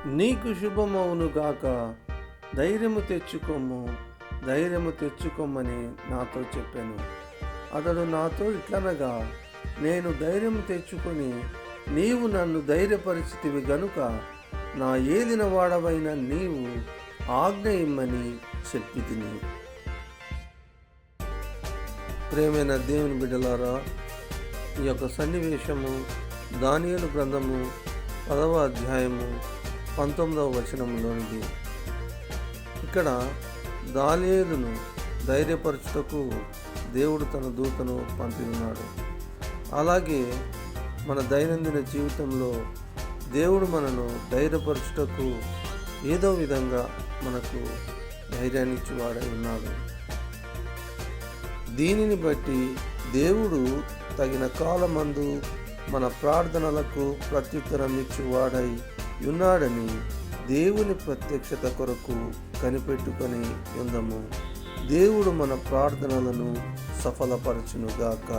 నీకు శుభమవును గాక, ధైర్యము తెచ్చుకోమని నాతో చెప్పాను. అతడు నాతో ఇట్లనగా, నేను ధైర్యము తెచ్చుకొని నీవు నన్ను ధైర్యపరిచితివి గనుక నా ఏలిన వాడవైన నీవు ఆజ్ఞ ఇమ్మని చెప్పి తిని. ప్రేమైన దేవుని బిడ్డలారా, ఈ యొక్క సన్నివేశము దానియేలు గ్రంథము 10వ అధ్యాయము 19వ వచనంలోనిది. ఇక్కడ దానియేలును ధైర్యపరచుటకు దేవుడు తన దూతను పంపినాడు. అలాగే మన దైనందిన జీవితంలో దేవుడు మనను ధైర్యపరచుటకు ఏదో విధంగా మనకు ధైర్యాన్నిచ్చి వాడై ఉన్నాడు. దీనిని బట్టి దేవుడు తగిన కాలమందు మన ప్రార్థనలకు ప్రత్యుత్తరం ఇచ్చువాడై ఉన్నాడని దేవుని ప్రత్యక్షత కొరకు కనిపెట్టుకొని ఉందము. దేవుడు మన ప్రార్థనలను సఫలపరచునుగాక.